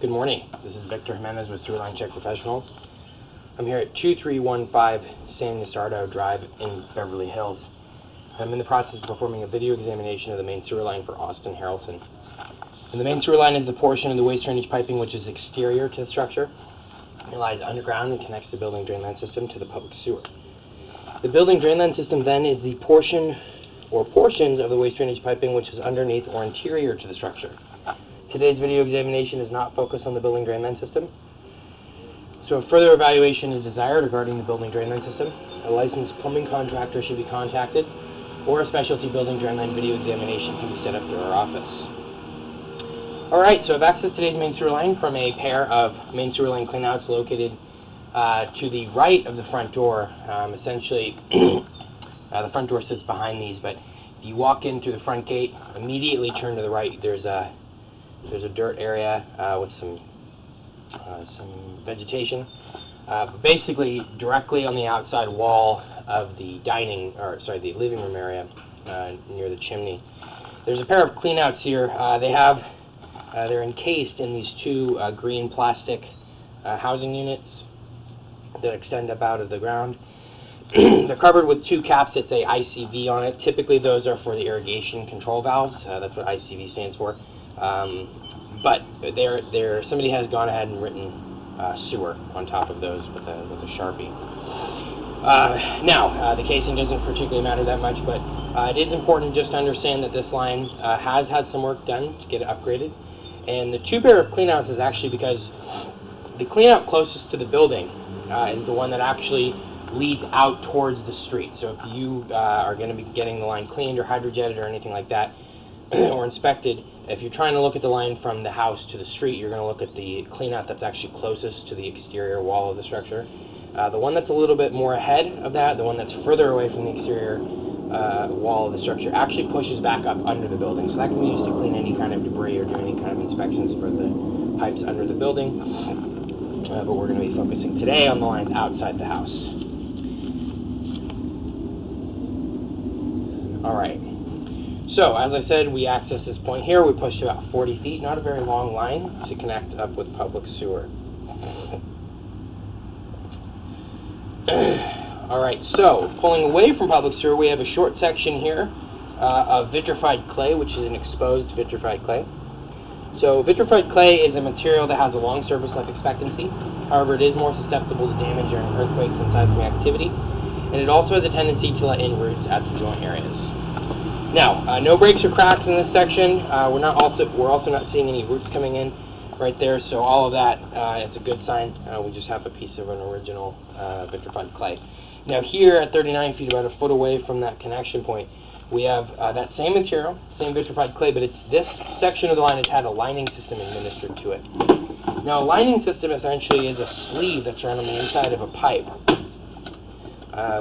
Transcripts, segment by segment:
Good morning. This is Victor Jimenez with Sewer Line Check Professionals. I'm here at 2315 San Ysidro Drive in Beverly Hills. I'm in the process of performing a video examination of the main sewer line for Austin Harrelson. And the main sewer line is the portion of the waste drainage piping which is exterior to the structure. It lies underground and connects the building drain line system to the public sewer. The building drain line system then is the portion or portions of the waste drainage piping which is underneath or interior to the structure. Today's video examination is not focused on the building drain line system. So if further evaluation is desired regarding the building drain line system, a licensed plumbing contractor should be contacted, or a specialty building drain line video examination can be set up through our office. Alright, so I've accessed today's main sewer line from a pair of main sewer line cleanouts located to the right of the front door. Essentially, the front door sits behind these, but if you walk in through the front gate, immediately turn to the right, there's a dirt area with some vegetation. Basically, directly on the outside wall of the the living room area near the chimney, there's a pair of cleanouts here. They're encased in these two green plastic housing units that extend up out of the ground. They're covered with two caps that say ICV on it. Typically, those are for the irrigation control valves. That's what ICV stands for. But somebody has gone ahead and written sewer on top of those with a Sharpie. Now, the casing doesn't particularly matter that much, but it is important just to understand that this line has had some work done to get it upgraded. And the two pair of cleanouts is actually because the cleanout closest to the building is the one that actually leads out towards the street. So if you are going to be getting the line cleaned or hydrojetted or anything like that, or inspected, if you're trying to look at the line from the house to the street, you're going to look at the cleanout that's actually closest to the exterior wall of the structure. The one that's a little bit more ahead of that, the one that's further away from the exterior wall of the structure, actually pushes back up under the building. So that can be used to clean any kind of debris or do any kind of inspections for the pipes under the building. But we're going to be focusing today on the lines outside the house. All right. So, as I said, we access this point here. We pushed about 40 feet, not a very long line, to connect up with public sewer. Alright, so, pulling away from public sewer, we have a short section here of vitrified clay, which is an exposed vitrified clay. So, vitrified clay is a material that has a long surface life expectancy. However, it is more susceptible to damage during earthquakes and seismic activity, and it also has a tendency to let in roots at the joint areas. Now, no breaks or cracks in this section. We're also not seeing any roots coming in right there, so all of that is a good sign. We just have a piece of an original vitrified clay. Now here at 39 feet, about a foot away from that connection point, we have that same material, same vitrified clay, but it's this section of the line has had a lining system administered to it. Now a lining system essentially is a sleeve that's run on the inside of a pipe.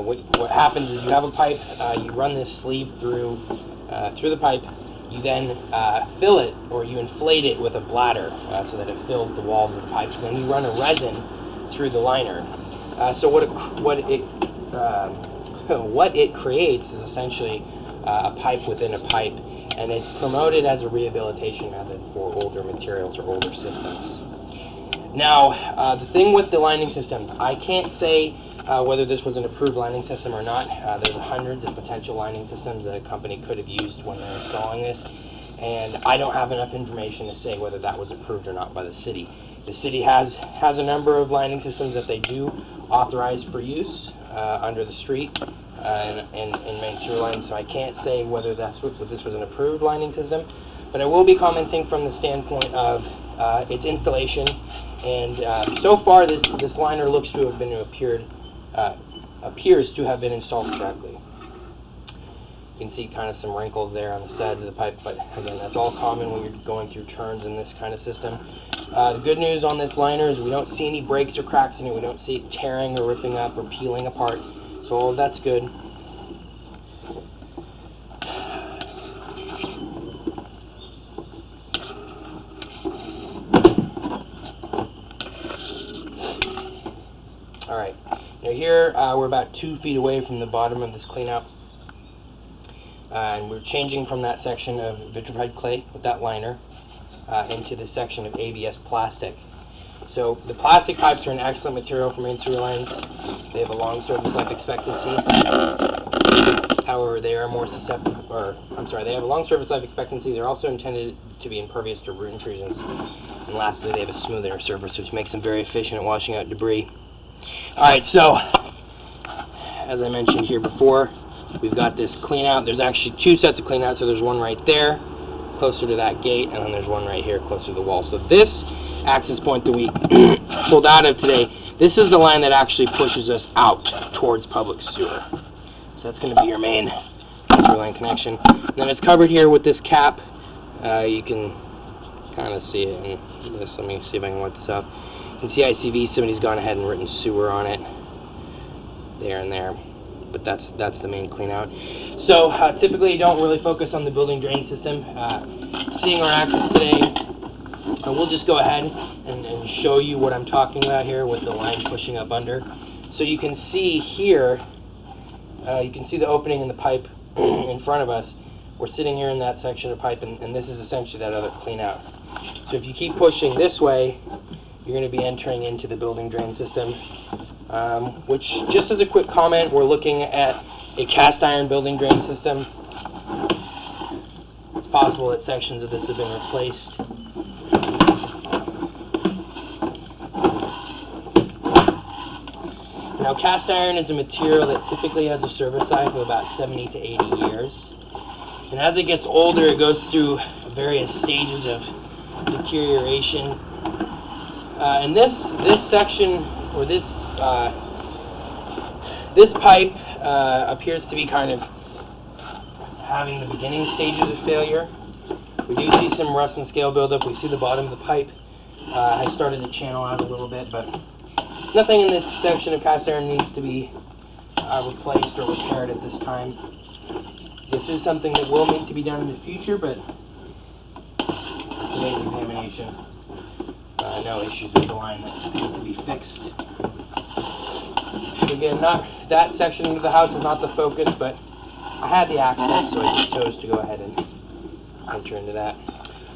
What happens is you have a pipe, you run this sleeve through the pipe, you then fill it, or you inflate it with a bladder so that it fills the walls of the pipe, and then you run a resin through the liner. So what it creates is essentially a pipe within a pipe, and it's promoted as a rehabilitation method for older materials or older systems. Now, the thing with the lining system, I can't say whether this was an approved lining system or not. There's hundreds of potential lining systems that a company could have used when they're installing this, and I don't have enough information to say whether that was approved or not by the city. The city has a number of lining systems that they do authorize for use under the street and main sewer lines, so I can't say whether this was an approved lining system, but I will be commenting from the standpoint of its installation, and so far this liner looks to have been appears to have been installed correctly. You can see kind of some wrinkles there on the sides of the pipe, but again, that's all common when you're going through turns in this kind of system. The good news on this liner is we don't see any breaks or cracks in it. We don't see it tearing or ripping up or peeling apart, so all of that's good. Alright, now here we're about 2 feet away from the bottom of this cleanout. And we're changing from that section of vitrified clay with that liner into the section of ABS plastic. So the plastic pipes are an excellent material for main sewer lines. They have a long service life expectancy. However, they are more susceptible, they have a long service life expectancy. They're also intended to be impervious to root intrusions. And lastly, they have a smooth inner surface, which makes them very efficient at washing out debris. Alright, so, as I mentioned here before, we've got this clean out. There's actually two sets of clean out, so there's one right there, closer to that gate, and then there's one right here, closer to the wall. So this access point that we pulled out of today, this is the line that actually pushes us out towards public sewer. So that's going to be your main sewer line connection. And then it's covered here with this cap. You can kind of see it in this. Let me see if I can wipe this up. You can see ICV, somebody's gone ahead and written sewer on it. There and there. But that's the main clean out. So typically you don't really focus on the building drain system. Seeing our access today, we'll just go ahead and show you what I'm talking about here with the line pushing up under. So you can see here, you can see the opening in the pipe in front of us. We're sitting here in that section of pipe, and this is essentially that other clean out. So if you keep pushing this way, you're going to be entering into the building drain system. Which, just as a quick comment, we're looking at a cast iron building drain system. It's possible that sections of this have been replaced. Now, cast iron is a material that typically has a service life of about 70 to 80 years. And as it gets older, it goes through various stages of deterioration. And this section, or this pipe appears to be kind of having the beginning stages of failure. We do see some rust and scale buildup. We see the bottom of the pipe has started to channel out a little bit, but nothing in this section of cast iron needs to be replaced or repaired at this time. This is something that will need to be done in the future, but today's examination, no issues with the line that needs to be fixed. Again, that section of the house is not the focus, but I had the access, so I just chose to go ahead and enter into that.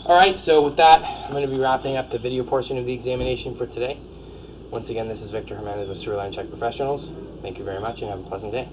Alright, so with that, I'm going to be wrapping up the video portion of the examination for today. Once again, this is Victor Jimenez with Sewer Line Check Professionals. Thank you very much, and have a pleasant day.